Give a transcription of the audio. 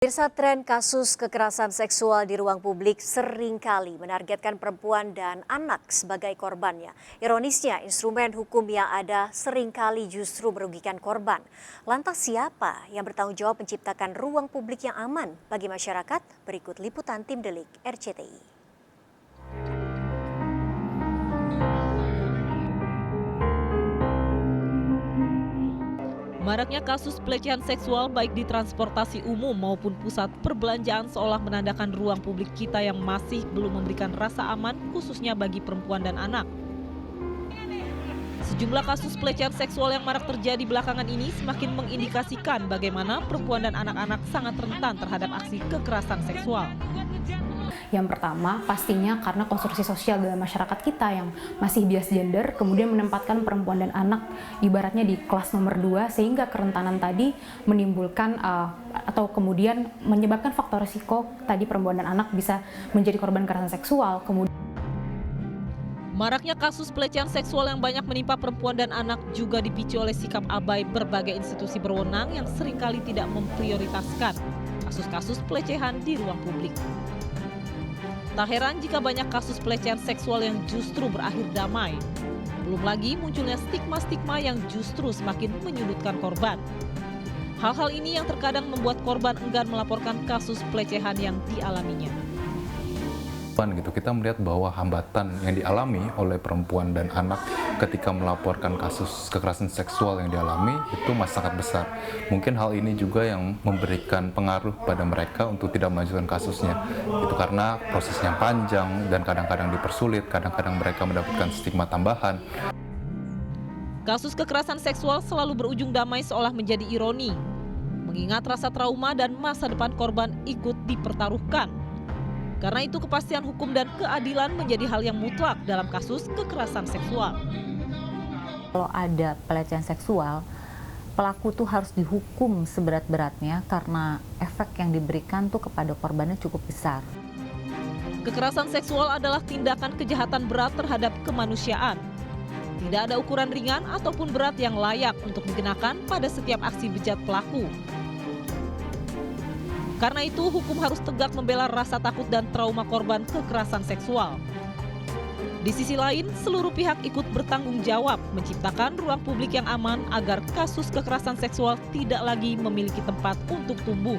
Pemirsa, tren kasus kekerasan seksual di ruang publik seringkali menargetkan perempuan dan anak sebagai korbannya. Ironisnya, instrumen hukum yang ada seringkali justru merugikan korban. Lantas siapa yang bertanggung jawab menciptakan ruang publik yang aman bagi masyarakat? Berikut liputan Tim Delik RCTI. Maraknya kasus pelecehan seksual baik di transportasi umum maupun pusat perbelanjaan seolah menandakan ruang publik kita yang masih belum memberikan rasa aman khususnya bagi perempuan dan anak. Sejumlah kasus pelecehan seksual yang marak terjadi belakangan ini semakin mengindikasikan bagaimana perempuan dan anak-anak sangat rentan terhadap aksi kekerasan seksual. Yang pertama, pastinya karena konstruksi sosial dalam masyarakat kita yang masih bias gender, kemudian menempatkan perempuan dan anak ibaratnya di kelas nomor 2, sehingga kerentanan tadi menimbulkan atau kemudian menyebabkan faktor risiko tadi perempuan dan anak bisa menjadi korban kekerasan seksual. Maraknya kasus pelecehan seksual yang banyak menimpa perempuan dan anak juga dipicu oleh sikap abai berbagai institusi berwenang yang seringkali tidak memprioritaskan kasus-kasus pelecehan di ruang publik. Tak heran jika banyak kasus pelecehan seksual yang justru berakhir damai. Belum lagi munculnya stigma-stigma yang justru semakin menyudutkan korban. Hal-hal ini yang terkadang membuat korban enggan melaporkan kasus pelecehan yang dialaminya. Kita melihat bahwa hambatan yang dialami oleh perempuan dan anak ketika melaporkan kasus kekerasan seksual yang dialami itu masih sangat besar. Mungkin hal ini juga yang memberikan pengaruh pada mereka untuk tidak melanjutkan kasusnya. Itu karena prosesnya panjang dan kadang-kadang dipersulit, kadang-kadang mereka mendapatkan stigma tambahan. Kasus kekerasan seksual selalu berujung damai seolah menjadi ironi, mengingat rasa trauma dan masa depan korban ikut dipertaruhkan. Karena itu kepastian hukum dan keadilan menjadi hal yang mutlak dalam kasus kekerasan seksual. Kalau ada pelecehan seksual, pelaku tuh harus dihukum seberat-beratnya karena efek yang diberikan tuh kepada korbannya cukup besar. Kekerasan seksual adalah tindakan kejahatan berat terhadap kemanusiaan. Tidak ada ukuran ringan ataupun berat yang layak untuk dikenakan pada setiap aksi bejat pelaku. Karena itu, hukum harus tegak membela rasa takut dan trauma korban kekerasan seksual. Di sisi lain, seluruh pihak ikut bertanggung jawab menciptakan ruang publik yang aman agar kasus kekerasan seksual tidak lagi memiliki tempat untuk tumbuh.